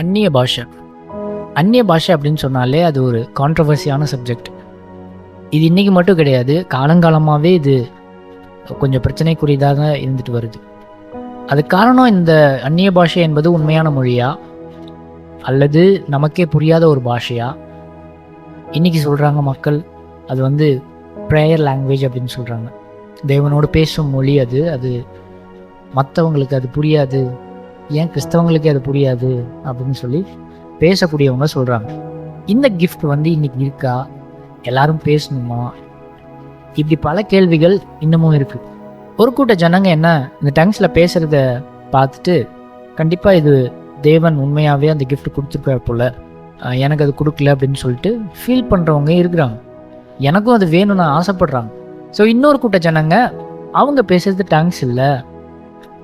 அந்நிய பாஷை. அந்நிய பாஷை அப்படின்னு சொன்னாலே அது ஒரு கான்ட்ரவர்சியான சப்ஜெக்ட். இது இன்றைக்கி மட்டும் கிடையாது, காலங்காலமாகவே இது கொஞ்சம் பிரச்சனைக்குரியதாக தான் இருந்துட்டு வருது. அதுக்கு காரணம், இந்த அந்நிய பாஷை என்பது உண்மையான மொழியா அல்லது நமக்கே புரியாத ஒரு பாஷையா? இன்றைக்கி சொல்கிறாங்க மக்கள் அது வந்து ப்ரேயர் லாங்குவேஜ் அப்படின்னு சொல்கிறாங்க. தேவனோடு பேசும் மொழி அது. அது மற்றவங்களுக்கு அது புரியாது, ஏன் கிறிஸ்தவங்களுக்கே அது புரியாது அப்படின்னு சொல்லி பேசக்கூடியவங்க சொல்கிறாங்க. இந்த கிஃப்ட் வந்து இன்றைக்கி இருக்கா? எல்லாரும் பேசணுமா? இப்படி பல கேள்விகள் இன்னமும் இருக்குது. ஒரு கூட்ட ஜனங்க என்ன இந்த டங்ஸில் பேசுகிறத பார்த்துட்டு கண்டிப்பாக இது தேவன் உண்மையாகவே அந்த கிஃப்ட் கொடுத்துருக்காரு போல், எனக்கு அது கொடுக்கல அப்படின்னு சொல்லிட்டு ஃபீல் பண்ணுறவங்க இருக்கிறாங்க. எனக்கும் அது வேணும்னு ஆசைப்படுறாங்க. ஸோ இன்னொரு கூட்ட ஜனங்க அவங்க பேசுகிறது டங்ஸ் இல்லை,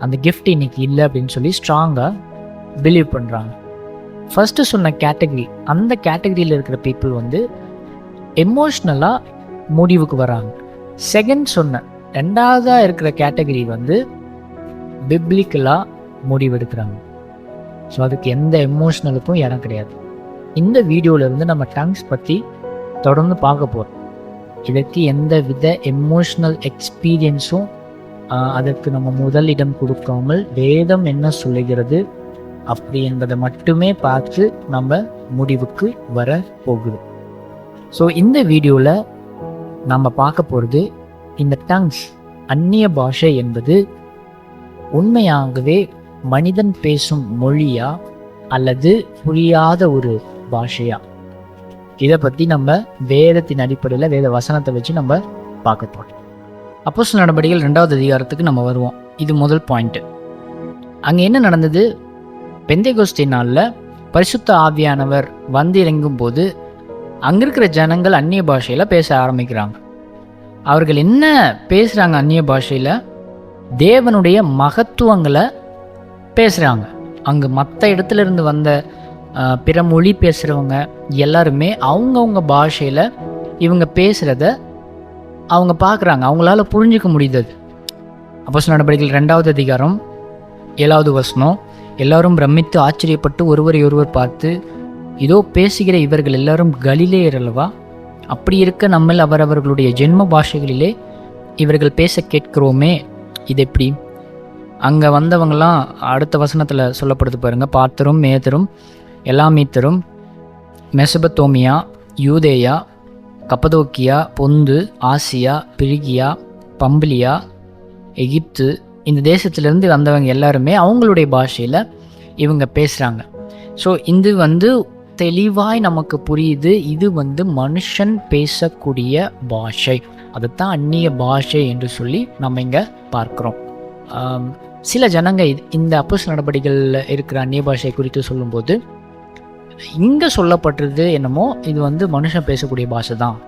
அந்த கிஃப்ட் இன்னைக்கு இல்லை அப்படின்னு சொல்லி ஸ்ட்ராங்காக பிலீவ் பண்ணுறாங்க. ஃபஸ்ட்டு சொன்ன கேட்டகரி, அந்த கேட்டகரியில் இருக்கிற பீப்புள் வந்து எமோஷ்னலாக முடிவுக்கு வராங்க. செகண்ட் சொன்ன ரெண்டாவதாக இருக்கிற கேட்டகரி வந்து பிப்ளிக்கலாக முடிவெடுக்கிறாங்க. ஸோ அதுக்கு எந்த எமோஷ்னலுக்கும் இடம் கிடையாது. இந்த வீடியோவிலேருந்து நம்ம டங்ஸ் பற்றி தொடர்ந்து பார்க்க போகிறோம். இதற்கு எந்த வித எமோஷ்னல் எக்ஸ்பீரியன்ஸும் அதற்கு நம்ம முதலிடம் கொடுக்காமல் வேதம் என்ன சொல்லுகிறது அப்படி என்பதை மட்டுமே பார்த்து நம்ம முடிவுக்கு வர போகுது. ஸோ இந்த வீடியோவில் நம்ம பார்க்க போகிறது, இந்த டங்ஸ் அந்நிய பாஷை என்பது உண்மையாகவே மனிதன் பேசும் மொழியா அல்லது புரியாத ஒரு பாஷையா? இதை பற்றி நம்ம வேதத்தின் அடிப்படையில் வேத வசனத்தை வச்சு நம்ம பார்க்க போகிறோம். அப்போஸ்தலர் நடபடிகள் 2வது அதிகாரத்துக்கு நம்ம வருவோம். இது முதல் பாயிண்ட்டு. அங்கே என்ன நடந்தது? பெந்தேகோஸ்தே நாளில் பரிசுத்த ஆவியானவர் வந்து இறங்கும் போது அங்கே இருக்கிற ஜனங்கள் அந்நிய பாஷையில் பேச ஆரம்பிக்கிறாங்க. அவர்கள் என்ன பேசுகிறாங்க? அந்நிய பாஷையில் தேவனுடைய மகத்துவங்களை பேசுகிறாங்க. அங்கே மற்ற இடத்துல இருந்து வந்த பிற மொழி பேசுகிறவங்க எல்லாருமே அவங்கவுங்க பாஷையில் இவங்க பேசுகிறத அவங்க பார்க்குறாங்க, அவங்களால புரிஞ்சிக்க முடியுது. அப்போஸ்தலர் நடபடிகள் 2வது அதிகாரம் 7வது வசனம், எல்லாரும் பிரமித்து ஆச்சரியப்பட்டு ஒருவரை ஒருவர் பார்த்து, இதோ பேசுகிற இவர்கள் எல்லாரும் கலிலேயர் அல்லவா? அப்படி இருக்க நம்மில் அவரவர்களுடைய ஜென்ம பாஷைகளிலே இவர்கள் பேச கேட்கிறோமே, இது எப்படி? அங்கே வந்தவங்களாம் அடுத்த வசனத்தில் சொல்லப்படுது பாருங்கள். பார்த்தரும் மேதரும் எலாமீத்தரும் மெசபத்தோமியா, யூதேயா, கப்பதோக்கியா, பொந்து, ஆசியா, பிரிகியா, பம்பிலியா, எகிப்து, இந்த தேசத்திலேருந்து வந்தவங்க எல்லாருமே அவங்களுடைய பாஷையில் இவங்க பேசுகிறாங்க. ஸோ இது வந்து தெளிவாய் நமக்கு புரியுது, இது வந்து மனுஷன் பேசக்கூடிய பாஷை. அதுதான் அந்நிய பாஷை என்று சொல்லி நம்ம இங்கே பார்க்குறோம். சில ஜனங்க இந்த அப்போஸ்தலர் நடபடிகளில் இருக்கிற அந்நிய பாஷை குறித்து சொல்லும்போது இங்கே சொல்லப்பட்டது என்னமோ இது வந்து மனுஷன் பேசக்கூடிய பாஷை தான்.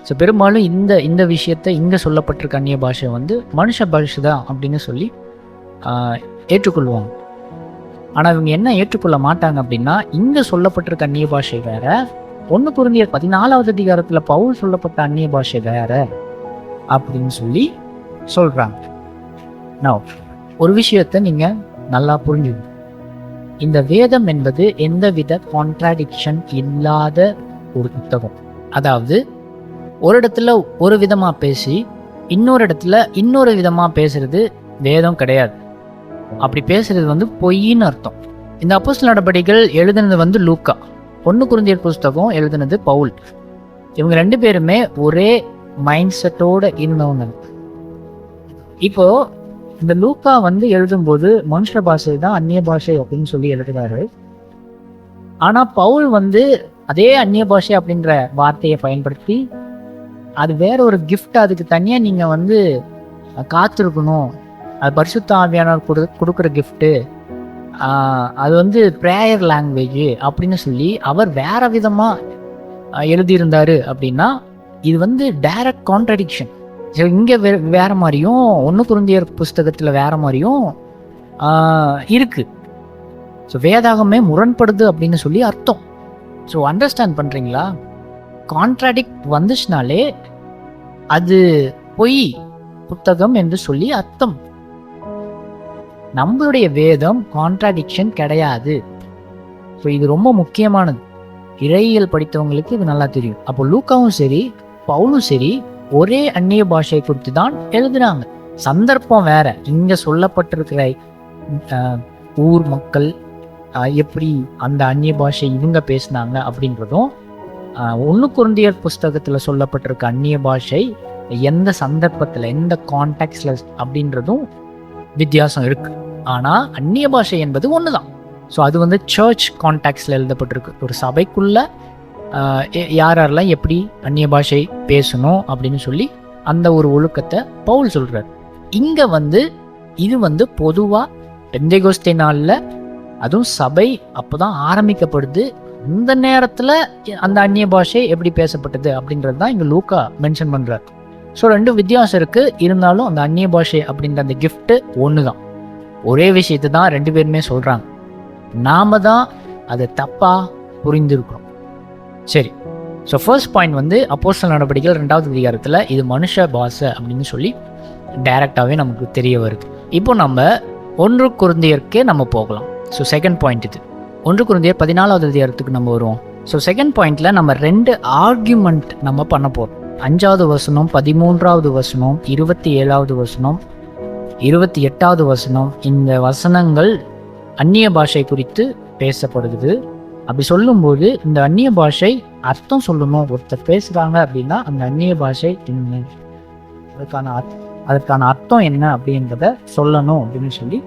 ஸோ பெரும்பாலும் இந்த விஷயத்தை இங்கே சொல்லப்பட்டிருக்க அந்நிய பாஷை வந்து மனுஷ பாஷை தான் அப்படின்னு சொல்லி ஏற்றுக்கொள்வாங்க. ஆனால் இவங்க என்ன ஏற்றுக்கொள்ள மாட்டாங்க அப்படின்னா, இங்கே சொல்லப்பட்டிருக்க அந்நிய பாஷை வேற, 1 கொரிந்தியர் 14வது அதிகாரத்தில் பவுல் சொல்லப்பட்ட அந்நிய பாஷை வேற அப்படின்னு சொல்லி சொல்கிறாங்க. நான் ஒரு விஷயத்தை நீங்கள் நல்லா புரிஞ்சுக்கணும். இந்த வேதம் என்பது எந்தவித கான்ட்ராடிக்ஷன் இல்லாத ஒரு புத்தகம். அதாவது ஒரு இடத்துல ஒரு விதமாக பேசி இன்னொரு இடத்துல இன்னொரு விதமாக பேசுறது வேதம் கிடையாது. அப்படி பேசுறது வந்து பொய்ன்னு அர்த்தம். இந்த அப்போஸ்தலர் நடபடிகள் எழுதுனது வந்து லூக்கா, 1 கொரிந்தியர் புஸ்தகம் எழுதுனது பவுல். இவங்க 2 பேருமே ஒரே மைண்ட் செட்டோடு இருந்தவங்க. இப்போ இந்த லூக்கா வந்து எழுதும்போது மனுஷ பாஷை தான் அந்நிய பாஷை அப்படின்னு சொல்லி எழுதுறாரு. ஆனால் பவுல் வந்து அதே அந்நிய பாஷை அப்படின்ற வார்த்தையை பயன்படுத்தி அது வேற ஒரு கிஃப்ட், அதுக்கு தனியாக நீங்கள் வந்து காத்திருக்கணும், அது பரிசுத்த ஆவியானவர் கொடுக்குற கிஃப்ட்டு, அது வந்து ப்ரேயர் லாங்குவேஜ் அப்படின்னு சொல்லி அவர் வேற விதமாக எழுதியிருந்தாரு. அப்படின்னா இது வந்து டைரக்ட் கான்ட்ரடிக்ஷன். இங்கே வேற மாதிரியும் 1 கொரிந்தியர் புஸ்தகத்தில் வேற மாதிரியும் இருக்குது. ஸோ வேதாகமே முரண்படுது அப்படின்னு சொல்லி அர்த்தம். ஸோ அண்டர்ஸ்டாண்ட் பண்ணுறீங்களா? கான்ட்ராடிக்ட் வந்துச்சுனாலே அது பொய் புத்தகம் என்று சொல்லி அர்த்தம். நம்மளுடைய வேதம் கான்ட்ராடிக்ஷன் கிடையாது. ஸோ இது ரொம்ப முக்கியமானது. இறையியல் படித்தவங்களுக்கு இது நல்லா தெரியும். அப்போ லூக்காவும் சரி பவுலும் சரி ஒரே அந்நிய பாஷை குறித்து தான் எழுதுறாங்க. சந்தர்ப்பம் வேற. இங்க சொல்லப்பட்டிருக்கிற ஊர் மக்கள் எப்படி அந்த அந்நிய பாஷை இவங்க பேசினாங்க அப்படின்றதும் 1 கொரிந்தியர் புஸ்தகத்துல சொல்லப்பட்டிருக்க அந்நிய பாஷை எந்த சந்தர்ப்பத்துல எந்த கான்டெக்ட்ல அப்படின்றதும் வித்தியாசம் இருக்கு. ஆனா அந்நிய பாஷை என்பது ஒண்ணுதான். ஸோ அது வந்து சர்ச் கான்டெக்ட்ல எழுதப்பட்டிருக்கு. ஒரு சபைக்குள்ள யாரெல்லாம் எப்படி அந்நிய பாஷை பேசணும் அப்படின்னு சொல்லி அந்த ஒரு ஒழுக்கத்தை பவுல் சொல்றாரு. இங்க வந்து இது வந்து பொதுவா பெந்தேகோஸ்தே நாள்ல அதுவும் சபை அப்போதான் ஆரம்பிக்கப்படுது. இந்த நேரத்துல அந்த அந்நிய பாஷை எப்படி பேசப்பட்டது அப்படின்றது தான் இங்க லூக்கா மென்ஷன் பண்றாரு. ஸோ 2 வித்தியாசம் இருக்கு. இருந்தாலும் அந்த அந்நிய பாஷை அப்படின்ற அந்த கிஃப்ட் ஒண்ணுதான். ஒரே விஷயத்தை தான் 2 பேருமே சொல்றாங்க. நாம தான் அதை தப்பா புரிந்திருக்கிறோம். சரி, ஸோ ஃபர்ஸ்ட் பாயிண்ட் வந்து அப்போஸ்தலர் நடவடிக்கைகள் 2வது அதிகாரத்தில் இது மனுஷ பாஷை அப்படின்னு சொல்லி டைரக்டாகவே நமக்கு தெரிய வருது. இப்போ நம்ம 1 கொரிந்தியருக்கே நம்ம போகலாம். ஸோ செகண்ட் பாயிண்ட் இது 1 கொரிந்தியர் 14வது அதிகாரத்துக்கு நம்ம வருவோம். ஸோ செகண்ட் பாயிண்ட்ல நம்ம 2 ஆர்கியூமெண்ட் நம்ம பண்ண போகிறோம். 5வது வசனம், 13வது வசனம், 27வது வசனம், 28வது வசனம். இந்த வசனங்கள் அந்நிய பாஷை குறித்து பேசப்படுது. அப்படி சொல்லும்போது இந்த அந்நிய பாஷை அர்த்தம் சொல்லணும். ஒருத்தர் பேசுகிறாங்க அப்படின்னா அந்த அந்நிய பாஷை என்ன, அதற்கான அர்த்தம் என்ன அப்படின்றத சொல்லணும் அப்படின்னு சொல்லி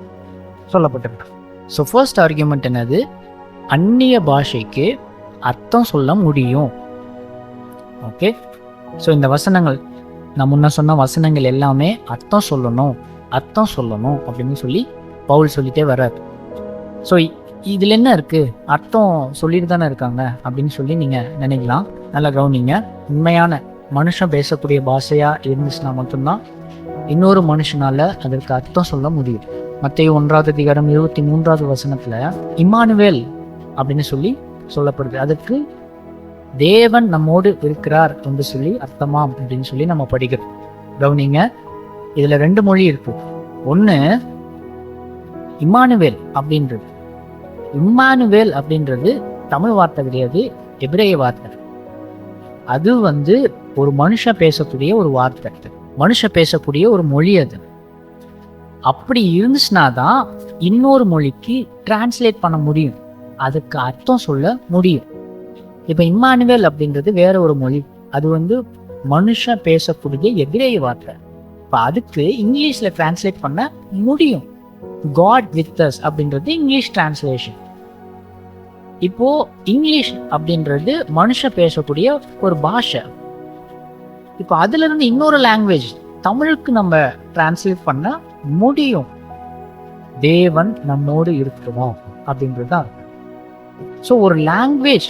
சொல்லப்பட்டிருக்கு. ஸோ ஃபர்ஸ்ட் ஆர்கியூமெண்ட் என்னது? அந்நிய பாஷைக்கு அர்த்தம் சொல்ல முடியும். ஓகே, ஸோ இந்த வசனங்கள் நான் முன்ன சொன்ன வசனங்கள் எல்லாமே அர்த்தம் சொல்லணும் அப்படின்னு சொல்லி பவுல் சொல்லிட்டே வர்றார். ஸோ இதில் என்ன இருக்குது? அர்த்தம் சொல்லிட்டு தானே இருக்காங்க அப்படின்னு சொல்லி நீங்கள் நினைக்கலாம். நல்லா கவனிங்க. உண்மையான மனுஷன் பேசக்கூடிய பாஷையாக இருந்துச்சுன்னா மட்டும்தான் இன்னொரு மனுஷனால் அதற்கு அர்த்தம் சொல்ல முடியும். மத்தேயு 1வது அதிகாரம் 23வது வசனத்தில் இம்மானுவேல் அப்படின்னு சொல்லி சொல்லப்படுது. அதுக்கு தேவன் நம்மோடு இருக்கிறார் என்று சொல்லி அர்த்தமாம் அப்படின்னு சொல்லி நம்ம படிக்கிறோம். கவனிங்க, இதில் 2 மொழி இருக்கு. ஒன்று இம்மானுவேல் அப்படின்றது. இம்மானுவேல் அப்படின்றது தமிழ் வார்த்தை கிடையாது, எபிரேய வார்த்தை. அது வந்து ஒரு மனுஷன் பேசக்கூடிய ஒரு வார்த்தை, மனுஷன் பேசக்கூடிய ஒரு மொழி. அது அப்படி இருந்துச்சுன்னா தான் இன்னொரு மொழிக்கு டிரான்ஸ்லேட் பண்ண முடியும், அதுக்கு அர்த்தம் சொல்ல முடியும். இப்போ இம்மானுவேல் அப்படின்றது வேற ஒரு மொழி, அது வந்து மனுஷன் பேசக்கூடிய எபிரேய வார்த்தை. இப்போ அதுக்கு இங்கிலீஷில் டிரான்ஸ்லேட் பண்ண முடியும். காட் வித் அஸ் அப்படின்றது இங்கிலீஷ் டிரான்ஸ்லேஷன். இப்போ இங்கிலீஷ் அப்படின்றது மனுஷன் பேசக்கூடிய ஒரு பாஷை. இப்போ அதுல இருந்து இன்னொரு லாங்குவேஜ் தமிழுக்கு நம்ம டிரான்ஸ்லேட் பண்ண முடியும். தேவன் நம்மோடு இருக்கிறோம் அப்படின்றது தான். ஸோ ஒரு லாங்குவேஜ்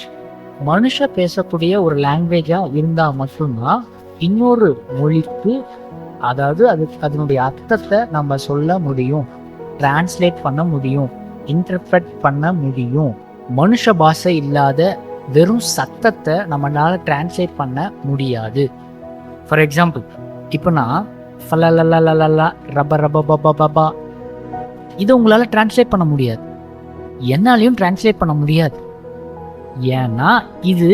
மனுஷன் பேசக்கூடிய ஒரு லாங்குவேஜா இருந்தா மட்டும்தான் இன்னொரு மொழிக்கு, அதாவது அதனுடைய அர்த்தத்தை நம்ம சொல்ல முடியும், டிரான்ஸ்லேட் பண்ண முடியும், இன்டர்பிரட் பண்ண முடியும். மனுஷ பாஷை இல்லாத வெறும் சத்தத்தை நம்மளால டிரான்ஸ்லேட் பண்ண முடியாது. ஃபார் எக்ஸாம்பிள், இப்போ நான் ஃபலலலலலலா ரப ரப பப பபா இதை உங்களால டிரான்ஸ்லேட் பண்ண முடியாது, என்னாலையும் டிரான்ஸ்லேட் பண்ண முடியாது. ஏன்னா இது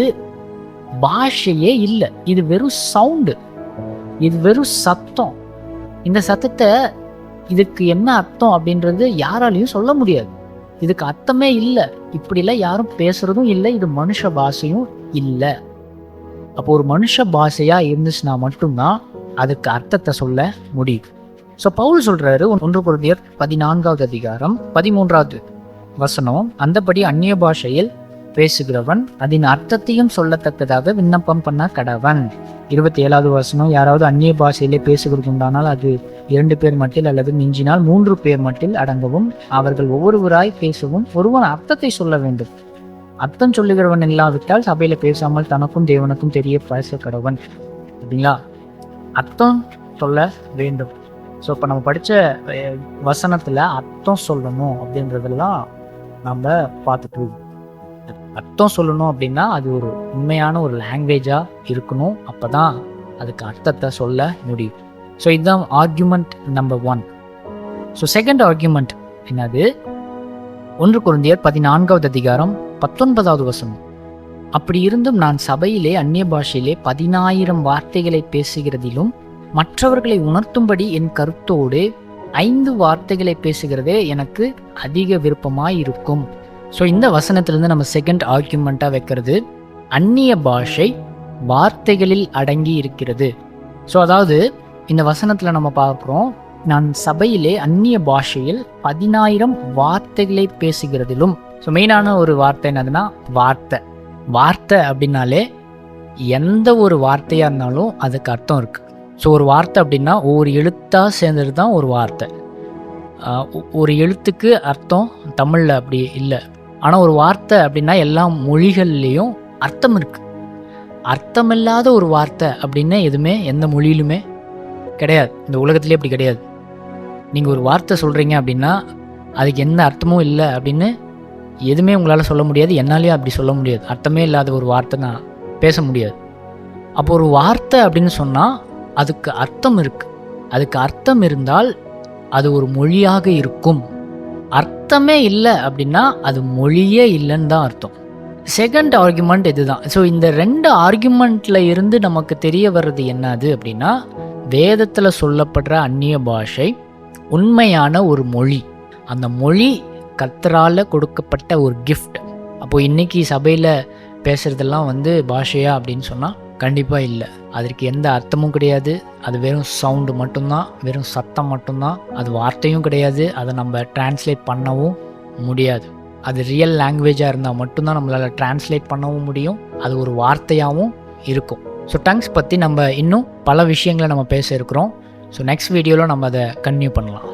பாஷையே இல்லை, இது வெறும் சவுண்டு, இது வெறும் சத்தம். இந்த சத்தத்தை இதுக்கு என்ன அர்த்தம் அப்படின்றது யாராலையும் சொல்ல முடியாது. இதுக்கு அர்த்தமே இல்லை, இப்படிலாம் யாரும் பேசுறதும் இல்லை, இது மனுஷ பாஷையும் இல்லை. அப்போ ஒரு மனுஷ பாஷையா இருந்துச்சுன்னா மட்டும்தான் அதுக்கு அர்த்தத்தை சொல்ல முடியும். ஸோ பவுல் சொல்றாரு 1 கொரிந்தியர் 14வது அதிகாரம் 13வது வசனம், அந்தபடி அந்நிய பாஷையில் பேசுகிறவன் அதன் அர்த்தத்தையும் சொல்லத்தக்கதாக விண்ணப்பம் பண்ண கடவன். 27வது வசனம், யாராவது அந்நிய பாஷையிலே பேசுகிறது உண்டானால் அது 2 பேர் மட்டில் அல்லது மிஞ்சினால் 3 பேர் மட்டில் அடங்கவும், அவர்கள் ஒவ்வொருவராய் பேசவும் ஒருவன் அர்த்தத்தை சொல்ல வேண்டும். அர்த்தம் சொல்லுகிறவன் இல்லாவிட்டால் சபையில பேசாமல் தனக்கும் தேவனுக்கும் தெரிய பேச கடவன். அப்படிங்களா? அர்த்தம் சொல்ல வேண்டும். ஸோ இப்போ நம்ம படித்த வசனத்தில் அர்த்தம் சொல்லணும் அப்படின்றதெல்லாம் நம்ம பார்த்துட்டு, அர்த்தம் சொல்லணும் அப்படின்னா அது ஒரு உண்மையான ஒரு லாங்குவேஜாக இருக்கணும், அப்போ தான் அதுக்கு அர்த்தத்தை சொல்ல முடியும். ஸோ இதுதான் argument number 1. So second argument என்னது? 1 கொரிந்தியர் 14வது அதிகாரம் 19வது வசனம், அப்படி இருந்தும் நான் சபையிலே அந்நிய பாஷையிலே 10,000 வார்த்தைகளை பேசுகிறதிலும் மற்றவர்களை உணர்த்தும்படி என் கருத்தோடு 5 வார்த்தைகளை பேசுகிறதே எனக்கு அதிக விருப்பமாய் இருக்கும். ஸோ இந்த வசனத்திலிருந்து நம்ம செகண்ட் ஆர்கியூமெண்ட்டாக வைக்கிறது அந்நிய பாஷை வார்த்தைகளில் அடங்கி இருக்கிறது. ஸோ அதாவது இந்த வசனத்தில் நம்ம பார்க்குறோம், நான் சபையிலே அந்நிய பாஷையில் 10,000 வார்த்தைகளை பேசுகிறதிலும். ஸோ மெயினான ஒரு வார்த்தை என்னதுன்னா வார்த்தை அப்படின்னாலே எந்த ஒரு வார்த்தையாக இருந்தாலும் அதுக்கு அர்த்தம் இருக்குது. ஸோ ஒரு வார்த்தை அப்படின்னா ஒவ்வொரு எழுத்தாக சேர்ந்தது தான் ஒரு வார்த்தை. ஒரு எழுத்துக்கு அர்த்தம் தமிழில் அப்படி இல்லை. ஆனால் ஒரு வார்த்தை அப்படின்னா எல்லா மொழிகள்லேயும் அர்த்தம் இருக்குது. அர்த்தமில்லாத ஒரு வார்த்தை அப்படின்னு எதுவுமே எந்த மொழியிலுமே கிடையாது. இந்த உலகத்திலே அப்படி கிடையாது. நீங்கள் ஒரு வார்த்தை சொல்கிறீங்க அப்படின்னா அதுக்கு எந்த அர்த்தமும் இல்லை அப்படின்னு எதுவுமே உங்களால் சொல்ல முடியாது. என்னாலேயும் அப்படி சொல்ல முடியாது. அர்த்தமே இல்லாத ஒரு வார்த்தை நான் பேச முடியாது. அப்போ ஒரு வார்த்தை அப்படின்னு சொன்னால் அதுக்கு அர்த்தம் இருக்குது. அதுக்கு அர்த்தம் இருந்தால் அது ஒரு மொழியாக இருக்கும். அர்த்தமே இல்லை அப்படின்னா அது மொழியே இல்லைன்னு தான் அர்த்தம். செகண்ட் ஆர்குமெண்ட் இதுதான். ஸோ இந்த 2 ஆர்குமெண்ட்டில் இருந்து நமக்கு தெரிய வர்றது என்னது அப்படின்னா, வேதத்தில் சொல்லப்படுற அந்நிய பாஷை உண்மையான ஒரு மொழி. அந்த மொழி கர்த்தரால் கொடுக்கப்பட்ட ஒரு கிஃப்ட். அப்போது இன்றைக்கி சபையில் பேசுகிறதெல்லாம் பாஷையா அப்படின்னு சொன்னால் கண்டிப்பாக இல்லை. அதற்கு எந்த அர்த்தமும் கிடையாது. அது வெறும் சவுண்டு மட்டும்தான், வெறும் சத்தம் மட்டும்தான். அது வார்த்தையும் கிடையாது. அதை நம்ம டிரான்ஸ்லேட் பண்ணவும் முடியாது. அது ரியல் லாங்குவேஜாக இருந்தால் மட்டும்தான் நம்மளால் டிரான்ஸ்லேட் பண்ணவும் முடியும். அது ஒரு வார்த்தையாகவும் இருக்கும். ஸோ டங்ஸ் பற்றி நம்ம இன்னும் பல விஷயங்களை நம்ம பேச இருக்கிறோம். ஸோ நெக்ஸ்ட் வீடியோவில் நம்ம அதை கன்டினியூ பண்ணலாம்.